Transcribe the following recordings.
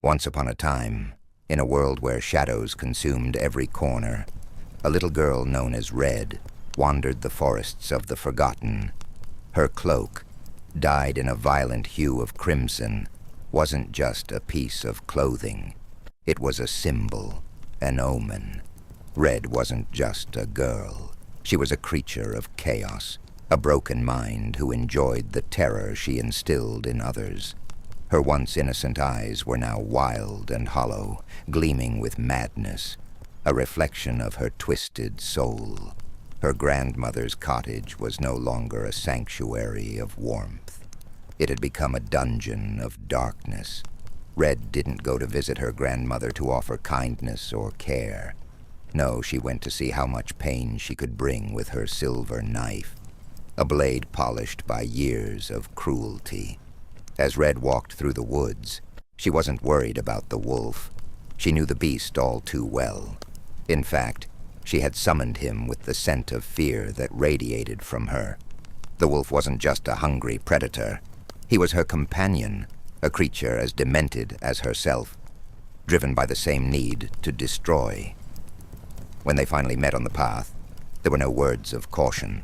Once upon a time, in a world where shadows consumed every corner, a little girl known as Red wandered the forests of the Forgotten. Her cloak, dyed in a violent hue of crimson, wasn't just a piece of clothing. It was a symbol, an omen. Red wasn't just a girl. She was a creature of chaos, a broken mind who enjoyed the terror she instilled in others. Her once innocent eyes were now wild and hollow, gleaming with madness, a reflection of her twisted soul. Her grandmother's cottage was no longer a sanctuary of warmth. It had become a dungeon of darkness. Red didn't go to visit her grandmother to offer kindness or care. No, she went to see how much pain she could bring with her silver knife, a blade polished by years of cruelty. As Red walked through the woods, she wasn't worried about the wolf. She knew the beast all too well. In fact, she had summoned him with the scent of fear that radiated from her. The wolf wasn't just a hungry predator. He was her companion, a creature as demented as herself, driven by the same need to destroy. When they finally met on the path, there were no words of caution.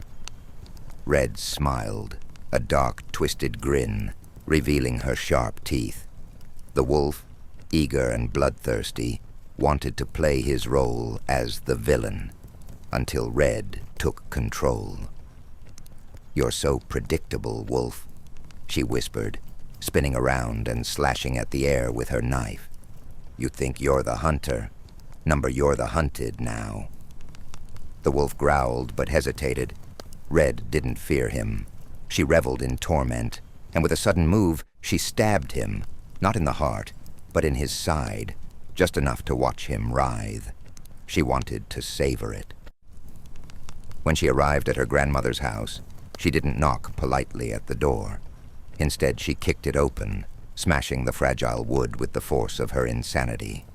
Red smiled, a dark, twisted grin, revealing her sharp teeth. The wolf, eager and bloodthirsty, wanted to play his role as the villain, until Red took control. "You're so predictable, Wolf," she whispered, spinning around and slashing at the air with her knife. "You think you're the hunter. You're the hunted now." The wolf growled but hesitated. Red didn't fear him. She reveled in torment, and with a sudden move, she stabbed him, not in the heart, but in his side, just enough to watch him writhe. She wanted to savor it. When she arrived at her grandmother's house, she didn't knock politely at the door. Instead, she kicked it open, smashing the fragile wood with the force of her insanity.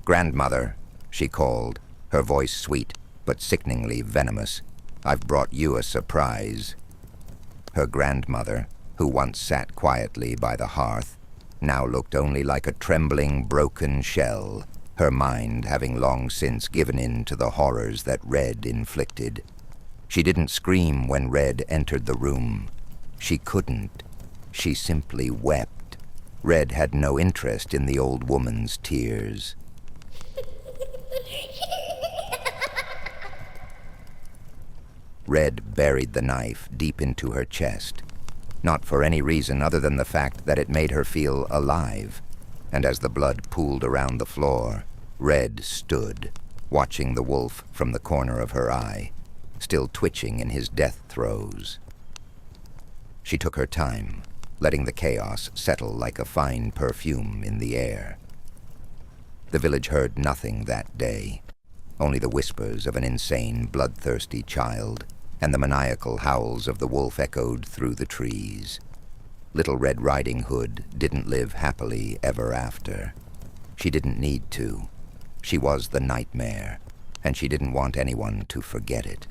"Grandmother," she called, her voice sweet but sickeningly venomous, "I've brought you a surprise." Her grandmother, who once sat quietly by the hearth, now looked only like a trembling, broken shell, her mind having long since given in to the horrors that Red inflicted. She didn't scream when Red entered the room. She couldn't. She simply wept. Red had no interest in the old woman's tears. Red buried the knife deep into her chest, not for any reason other than the fact that it made her feel alive, and as the blood pooled around the floor, Red stood, watching the wolf from the corner of her eye, still twitching in his death throes. She took her time, letting the chaos settle like a fine perfume in the air. The village heard nothing that day, only the whispers of an insane, bloodthirsty child, and the maniacal howls of the wolf echoed through the trees. Little Red Riding Hood didn't live happily ever after. She didn't need to. She was the nightmare, and she didn't want anyone to forget it.